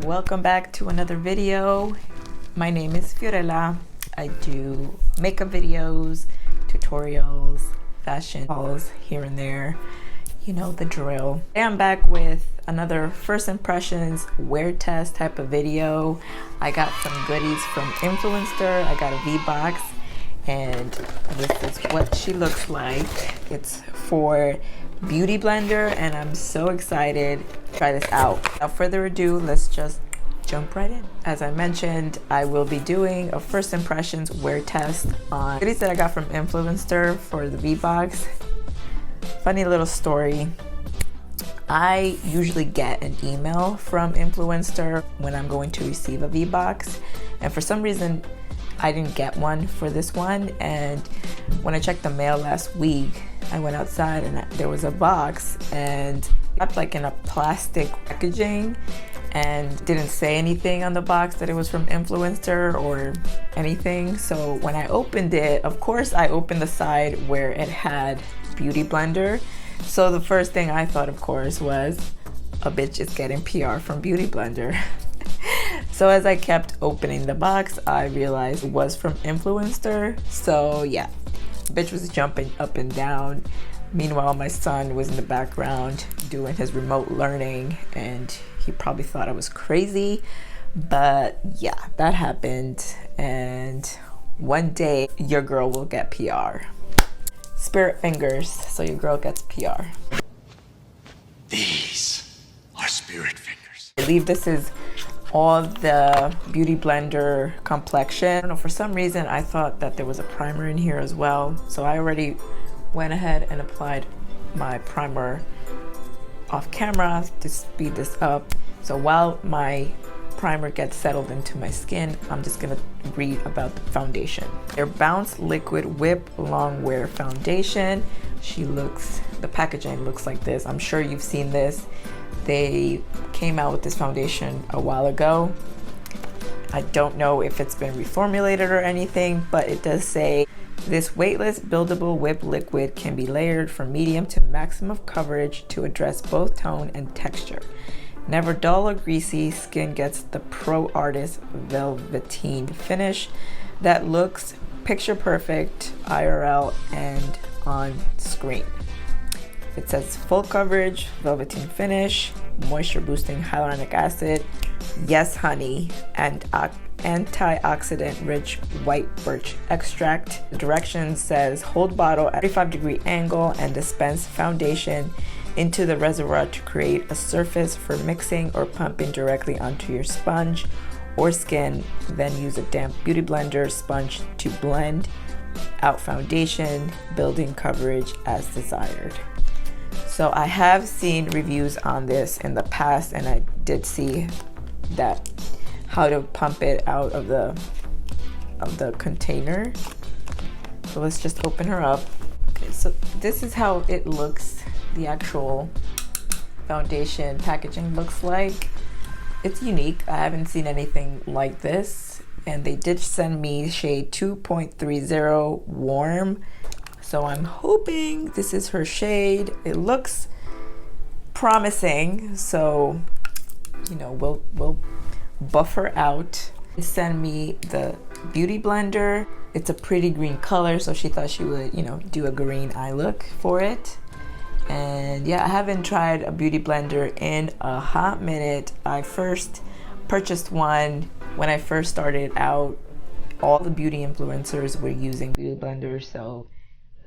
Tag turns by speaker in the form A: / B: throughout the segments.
A: Welcome back to another video. My name is Fiorella. I do makeup videos, tutorials, fashion hauls here and there. You know the drill. Today I'm back with another first impressions wear test type of video. I got some goodies from Influencer. I got a V-Box and this is what she looks like. It's for BeautyBlender and I'm so excited to try this out. Without further ado, let's just jump right in. As I mentioned, I will be doing a first impressions wear test on goodies that I got from Influencer for the V-Box. Funny little story. I usually get an email from Influencer when I'm going to receive a V-Box, and for some reason I didn't get one for this one. And when I checked the mail last week, I went outside and there was a box and wrapped like in a plastic packaging and didn't say anything on the box that it was from Influencer or anything. So when I opened it, of course I opened the side where it had BeautyBlender. So the first thing I thought, of course, was a bitch is getting PR from BeautyBlender. So as I kept opening the box, I realized it was from Influencer. So yeah, bitch was jumping up and down. Meanwhile, my son was in the background doing his remote learning and he probably thought I was crazy. But yeah, that happened. And one day your girl will get PR. Spirit fingers, so your girl gets PR.
B: These are spirit fingers.
A: I believe this is all the BeautyBlender complexion. I don't know, for some reason I thought that there was a primer in here as well. So I already went ahead and applied my primer off camera to speed this up. So while my primer gets settled into my skin, I'm just gonna read about the foundation. Their Bounce Liquid Whip Long Wear Foundation. The packaging looks like this. I'm sure you've seen this. They came out with this foundation a while ago. I don't know if it's been reformulated or anything, but it does say this weightless buildable whip liquid can be layered from medium to maximum coverage to address both tone and texture. Never dull or greasy, skin gets the pro artist velveteen finish that looks picture perfect IRL and on screen. It says full coverage, velveteen finish, moisture boosting hyaluronic acid, yes honey, and antioxidant rich white birch extract. The directions says hold bottle at 35-degree angle and dispense foundation into the reservoir to create a surface for mixing or pumping directly onto your sponge or skin. Then use a damp BeautyBlender sponge to blend out foundation, building coverage as desired. So I have seen reviews on this in the past and I did see that how to pump it out of the container. So let's just open her up. Okay, so this is how it looks. The actual foundation packaging looks like. It's unique. I haven't seen anything like this. And they did send me shade 2.30 warm. So I'm hoping this is her shade. It looks promising. So, you know, we'll buff her out. Send me the BeautyBlender. It's a pretty green color, so she thought she would, you know, do a green eye look for it. And yeah, I haven't tried a BeautyBlender in a hot minute. I first purchased one when I first started out. All the beauty influencers were using BeautyBlender, so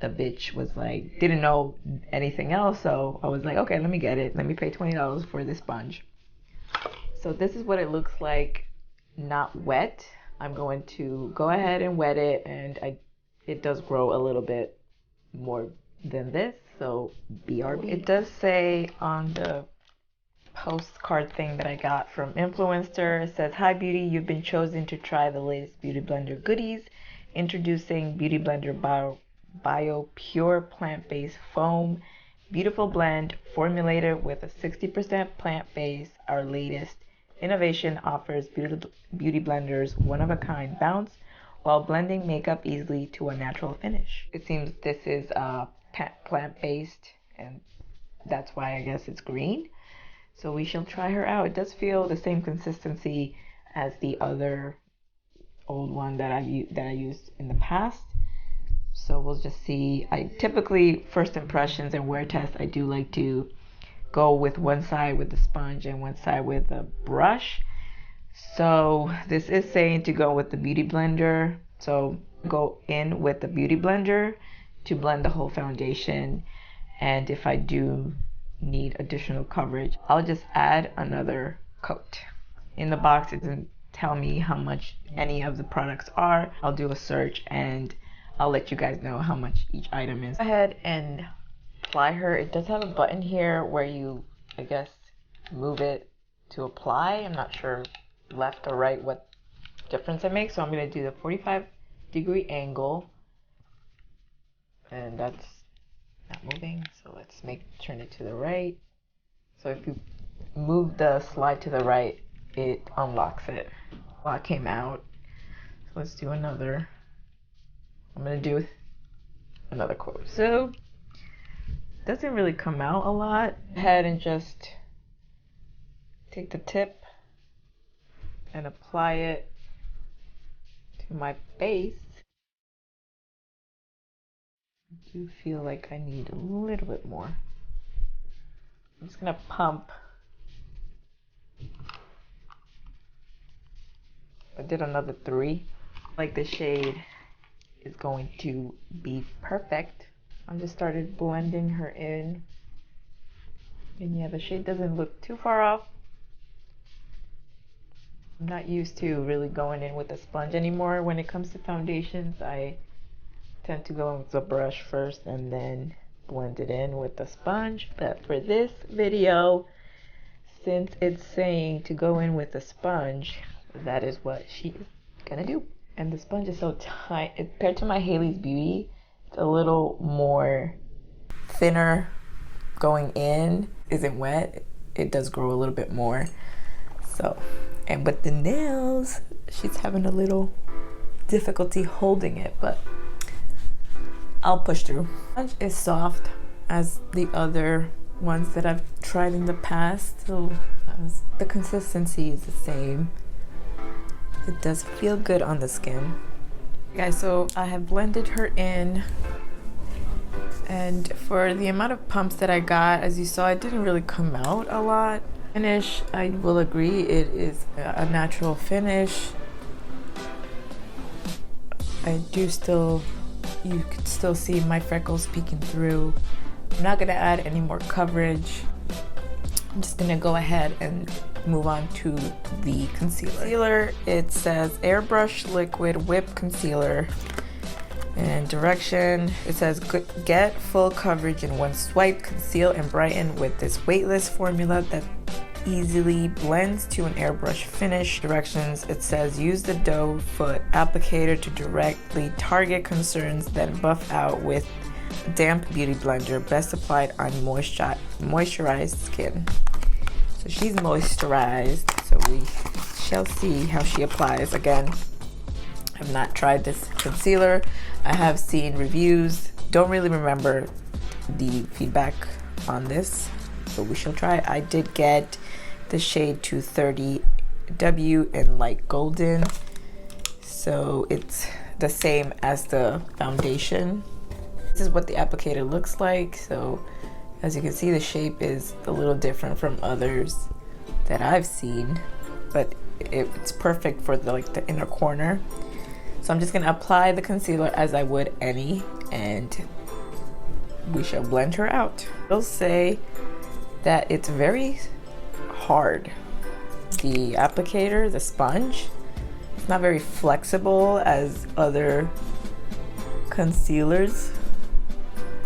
A: the bitch was like, didn't know anything else, so I was like, okay, let me get it. Let me pay $20 for this sponge. So this is what it looks like, not wet. I'm going to go ahead and wet it, and it does grow a little bit more than this, so BRB. It does say on the postcard thing that I got from Influencer, it says, hi beauty, you've been chosen to try the latest BeautyBlender goodies. Introducing BeautyBlender Biopure plant-based foam. Beautiful blend formulated with a 60% plant-based. Our latest innovation offers BeautyBlender's one-of-a-kind bounce while blending makeup easily to a natural finish. It seems this is plant-based, and that's why I guess it's green. So we shall try her out. It does feel the same consistency as the other old one that I used in the past. So we'll just see. I typically, first impressions and wear tests, I do like to go with one side with the sponge and one side with a brush. So this is saying to go with the Beauty Blender. So go in with the Beauty Blender to blend the whole foundation. And if I do need additional coverage, I'll just add another coat. In the box, it doesn't tell me how much any of the products are. I'll do a search and I'll let you guys know how much each item is. Go ahead and apply her. It does have a button here where you, I guess, move it to apply. I'm not sure left or right what difference it makes. So I'm going to do the 45-degree angle. And that's not moving. So let's turn it to the right. So if you move the slide to the right, it unlocks it. Lock came out. So let's do another. I'm going to do another quote. So it doesn't really come out a lot. Go ahead and just take the tip and apply it to my base. I do feel like I need a little bit more. I'm just going to pump. I did another 3. Like the shade is going to be perfect. I just started blending her in. And yeah, the shade doesn't look too far off. I'm not used to really going in with a sponge anymore. When it comes to foundations, I tend to go in with the brush first and then blend it in with the sponge. But for this video, since it's saying to go in with a sponge, that is what she's gonna do. And the sponge is so tight. Compared to my Haley's Beauty, it's a little more thinner going in. Isn't wet. It does grow a little bit more. So, and with the nails, she's having a little difficulty holding it, but I'll push through. The sponge is soft as the other ones that I've tried in the past, so the consistency is the same. It does feel good on the skin. Guys, so I have blended her in, and for the amount of pumps that I got, as you saw, it didn't really come out a lot. Finish, I will agree, it is a natural finish. You could still see my freckles peeking through. I'm not gonna add any more coverage. I'm just gonna go ahead and move on to the concealer. It says Airbrush Liquid Whip Concealer. And direction, it says get full coverage in one swipe, conceal and brighten with this weightless formula that easily blends to an airbrush finish. Directions, it says use the doe foot applicator to directly target concerns, then buff out with damp beauty blender, best applied on moisturized skin. So she's moisturized, so we shall see how she applies. Again, I've not tried this concealer. I have seen reviews. Don't really remember the feedback on this, but we shall try. I did get the shade 230W in light golden, so it's the same as the foundation. This is what the applicator looks like. So as you can see, the shape is a little different from others that I've seen, but it's perfect for the inner corner. So I'm just gonna apply the concealer as I would any, and we shall blend her out. I'll say that it's very hard. The applicator, the sponge, it's not very flexible as other concealers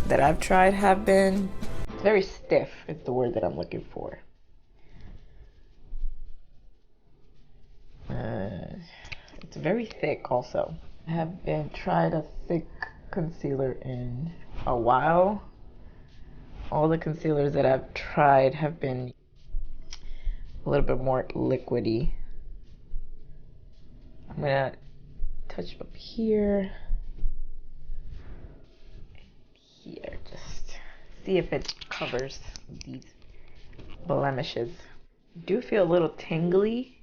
A: that I've tried have been. It's very stiff, is the word that I'm looking for. It's very thick also. I haven't tried a thick concealer in a while. All the concealers that I've tried have been a little bit more liquidy. I'm gonna touch up here. Here, just see if it covers these blemishes. I do feel a little tingly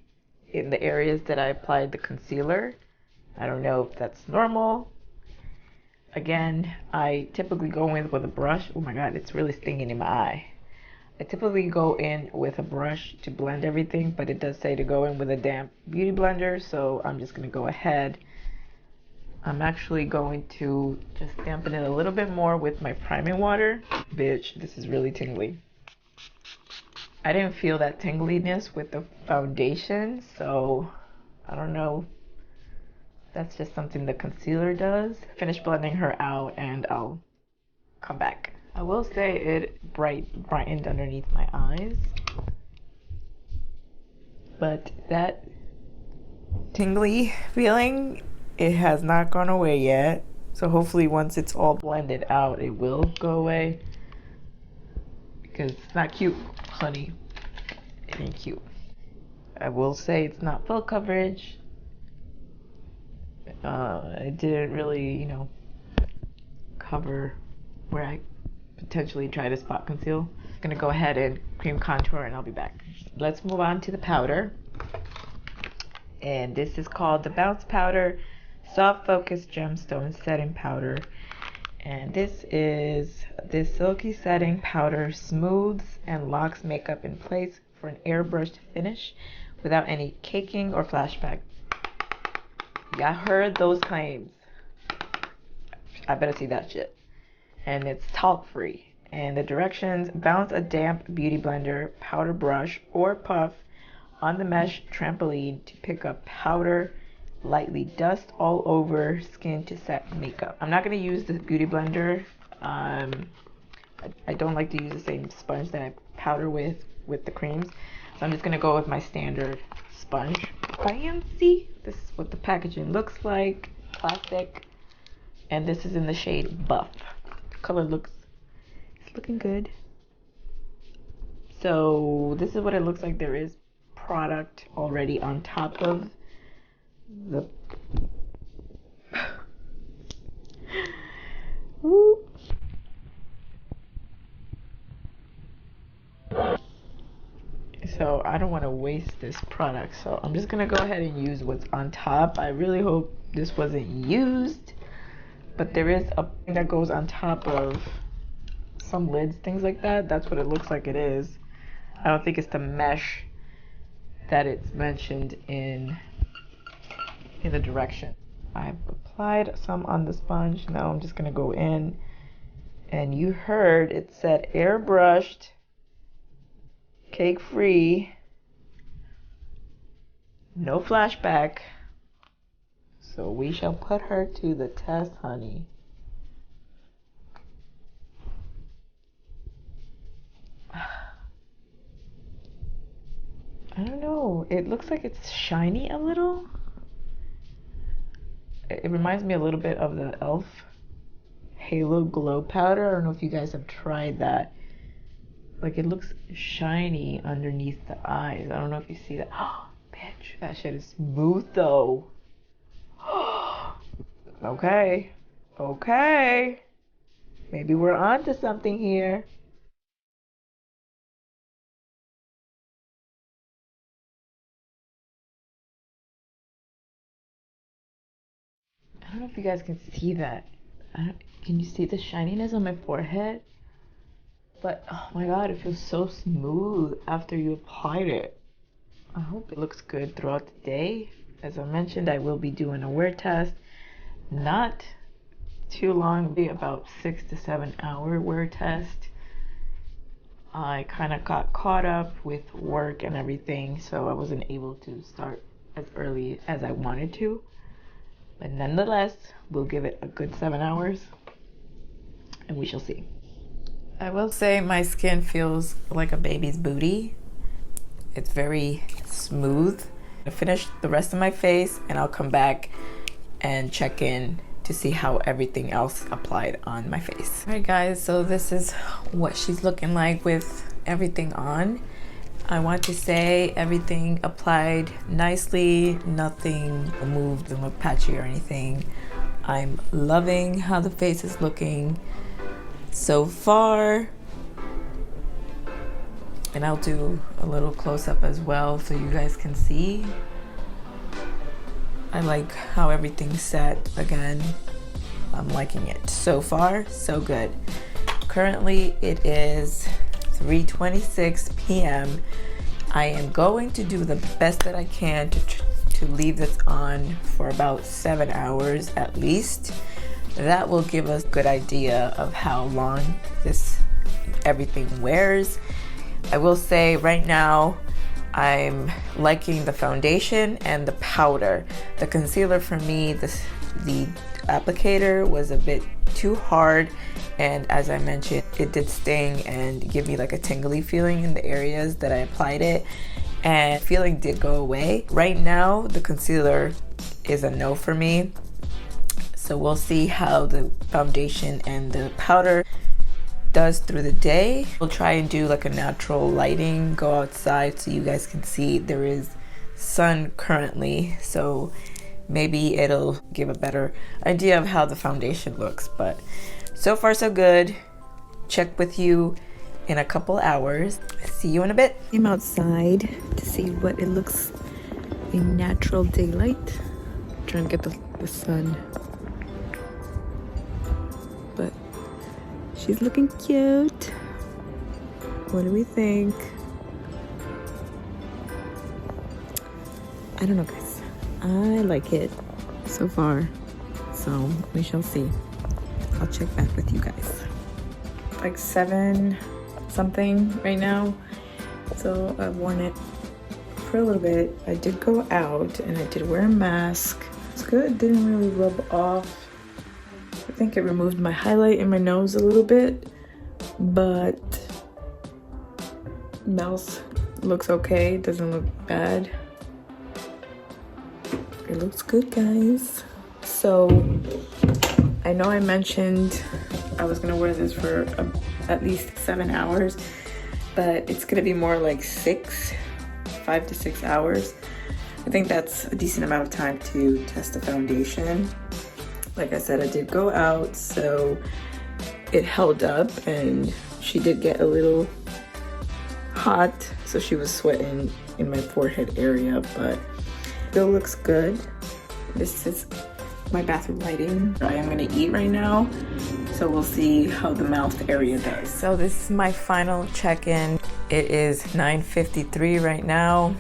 A: in the areas that I applied the concealer. I don't know if that's normal. Again, I typically go in with a brush. Oh my god, it's really stinging in my eye. I typically go in with a brush to blend everything, but it does say to go in with a damp beauty blender, so I'm just going to go ahead. I'm actually going to just dampen it a little bit more with my priming water. Bitch, this is really tingly. I didn't feel that tingliness with the foundation, so I don't know. That's just something the concealer does. Finish blending her out and I'll come back. I will say it brightened underneath my eyes, but that tingly feeling, it has not gone away yet. So hopefully once it's all blended out, it will go away. Because it's not cute, honey. It ain't cute. I will say it's not full coverage. It didn't really, you know, cover where I potentially try to spot conceal. I'm gonna go ahead and cream contour and I'll be back. Let's move on to the powder. And this is called the Bounce Powder Soft Focus Gemstone Setting Powder. And this silky setting powder smooths and locks makeup in place for an airbrushed finish without any caking or flashback. Y'all heard those claims. I better see that shit. And it's talc free. And the directions: bounce a damp beauty blender, powder brush, or puff on the mesh trampoline to pick up powder, lightly dust all over skin to set makeup. I'm not going to use the beauty blender. I don't like to use the same sponge that I powder with the creams. So I'm just going to go with my standard sponge. Fancy. This is what the packaging looks like. Plastic. And this is in the shade Buff. The color it's looking good. So this is what it looks like. There is product already on top of the So I don't want to waste this product, so I'm just gonna go ahead and use what's on top. I really hope this wasn't used, but there is a thing that goes on top of some lids, things like that. That's what it looks like it is. I don't think it's the mesh that it's mentioned in the direction. I've applied some on the sponge. Now I'm just gonna go in, and you heard it said airbrushed, cake free, no flashback. So we shall put her to the test, honey. I don't know, it looks like it's shiny a little. It reminds me a little bit of the e.l.f. Halo Glow Powder. I don't know if you guys have tried that. Like, it looks shiny underneath the eyes. I don't know if you see that. Oh, bitch, that shit is smooth though. Okay. Okay. Maybe we're on to something here. I don't know if you guys can see that. Can you see the shininess on my forehead? But oh my god, it feels so smooth after you applied it. I hope it looks good throughout the day. As I mentioned, I will be doing a wear test. Not too long, be about 6 to 7 hour wear test. I kind of got caught up with work and everything, so I wasn't able to start as early as I wanted to. But nonetheless, we'll give it a good 7 hours and we shall see. I will say my skin feels like a baby's booty. It's very smooth. I'll finish the rest of my face and I'll come back and check in to see how everything else applied on my face. Alright guys, so this is what she's looking like with everything on. I want to say everything applied nicely, nothing moved, didn't look patchy or anything. I'm loving how the face is looking so far. And I'll do a little close-up as well so you guys can see. I like how everything's set again. I'm liking it. So far, so good. Currently, it is 3:26 p.m. I am going to do the best that I can to leave this on for about 7 hours at least. That will give us a good idea of how long everything wears. I will say right now, I'm liking the foundation and the powder. The concealer for me, the applicator was a bit too hard, and as I mentioned, it did sting and give me like a tingly feeling in the areas that I applied it, and feeling did go away. Right now, the concealer is a no for me, so we'll see how the foundation and the powder does through the day. We'll try and do like a natural lighting, go outside so you guys can see there is sun currently, so maybe it'll give a better idea of how the foundation looks. But so far so good. Check with you in a couple hours. See you in a bit. I'm outside to see what it looks in natural daylight. Trying to get the sun. But she's looking cute. What do we think? I don't know, guys. I like it so far. So we shall see. I'll check back with you guys. Like 7 something right now. So I've worn it for a little bit. I did go out and I did wear a mask. It's good. Didn't really rub off. I think it removed my highlight in my nose a little bit, but mouth looks okay. Doesn't look bad. It looks good, guys. So I know I mentioned I was gonna wear this for at least 7 hours, but it's gonna be more like 5 to 6 hours. I think that's a decent amount of time to test the foundation. Like I said, I did go out, so it held up, and she did get a little hot, so she was sweating in my forehead area, but still looks good. This is my bathroom lighting. I am gonna eat right now, so we'll see how the mouth area does. So this is my final check-in. It is 9:53 right now.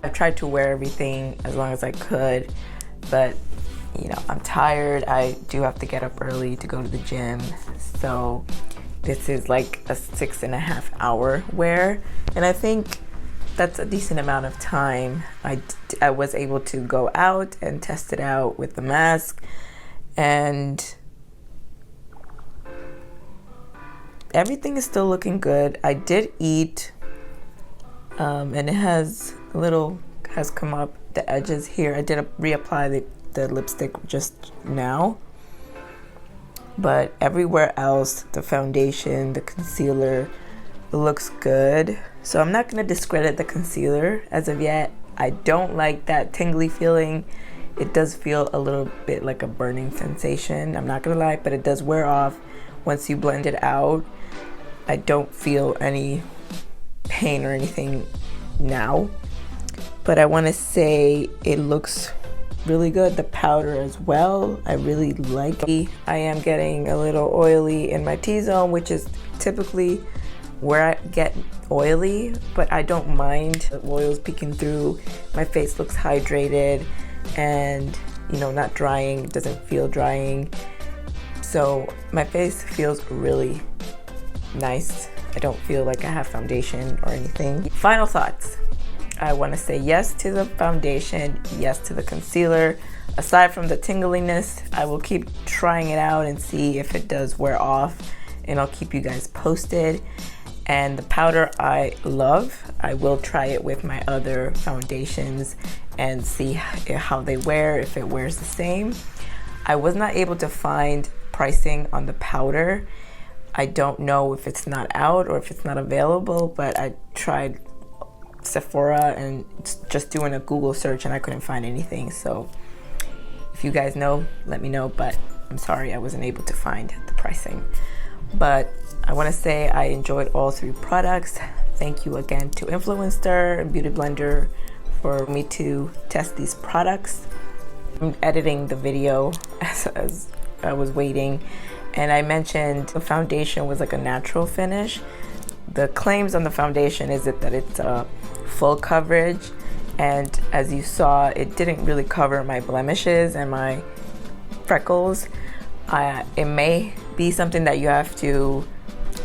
A: I tried to wear everything as long as I could, but you know, I'm tired. I do have to get up early to go to the gym, so this is like a 6.5 hour wear, and I think that's a decent amount of time. I was able to go out and test it out with the mask, and everything is still looking good. I did eat, and it has come up the edges here. I did reapply the lipstick just now, but everywhere else, the foundation, the concealer, it looks good. So I'm not gonna discredit the concealer as of yet. I don't like that tingly feeling. It does feel a little bit like a burning sensation, I'm not gonna lie, but it does wear off once you blend it out. I don't feel any pain or anything now, but I want to say it looks really good. The powder as well, I really like it. I am getting a little oily in my T-zone, which is typically where I get oily, but I don't mind the oils peeking through. My face looks hydrated and, you know, not drying. It doesn't feel drying. So my face feels really nice. I don't feel like I have foundation or anything. Final thoughts. I want to say yes to the foundation, yes to the concealer. Aside from the tingliness, I will keep trying it out and see if it does wear off, and I'll keep you guys posted. And the powder I love. I will try it with my other foundations and see how they wear, if it wears the same. I was not able to find pricing on the powder. I don't know if it's not out or if it's not available, but I tried Sephora and just doing a Google search, and I couldn't find anything. So if you guys know, let me know, but I'm sorry I wasn't able to find the pricing. But I want to say I enjoyed all 3 products. Thank you again to Influencer and BeautyBlender for me to test these products. I'm editing the video as I was waiting, and I mentioned the foundation was like a natural finish. The claims on the foundation is that it's a full coverage, and as you saw, it didn't really cover my blemishes and my freckles. It may be something that you have to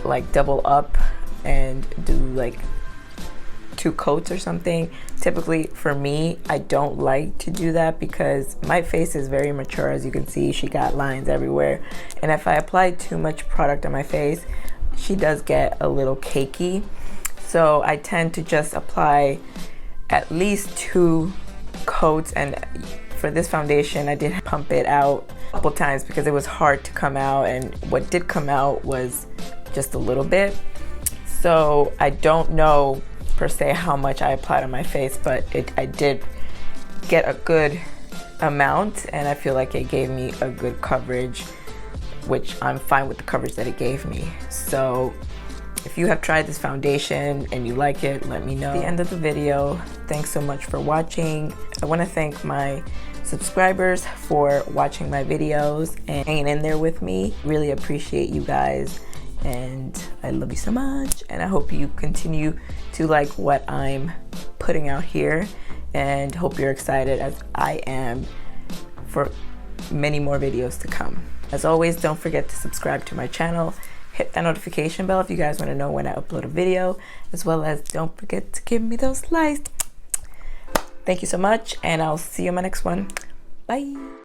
A: like double up and do like 2 coats or something. Typically for me, I don't like to do that because my face is very mature. As you can see, she got lines everywhere, and if I apply too much product on my face, she does get a little cakey. So I tend to just apply at least 2 coats, and for this foundation I did pump it out a couple times because it was hard to come out, and what did come out was just a little bit. So I don't know per se how much I applied on my face, but I did get a good amount, and I feel like it gave me a good coverage, which I'm fine with the coverage that it gave me. So if you have tried this foundation and you like it, let me know. At the end of the video, thanks so much for watching. I want to thank my subscribers for watching my videos and hanging in there with me. Really appreciate you guys, and I love you so much, and I hope you continue to like what I'm putting out here, and hope you're excited as I am for many more videos to come. As always, don't forget to subscribe to my channel, hit that notification bell if you guys want to know when I upload a video, as well as don't forget to give me those likes. Thank you so much, and I'll see you in my next one. Bye.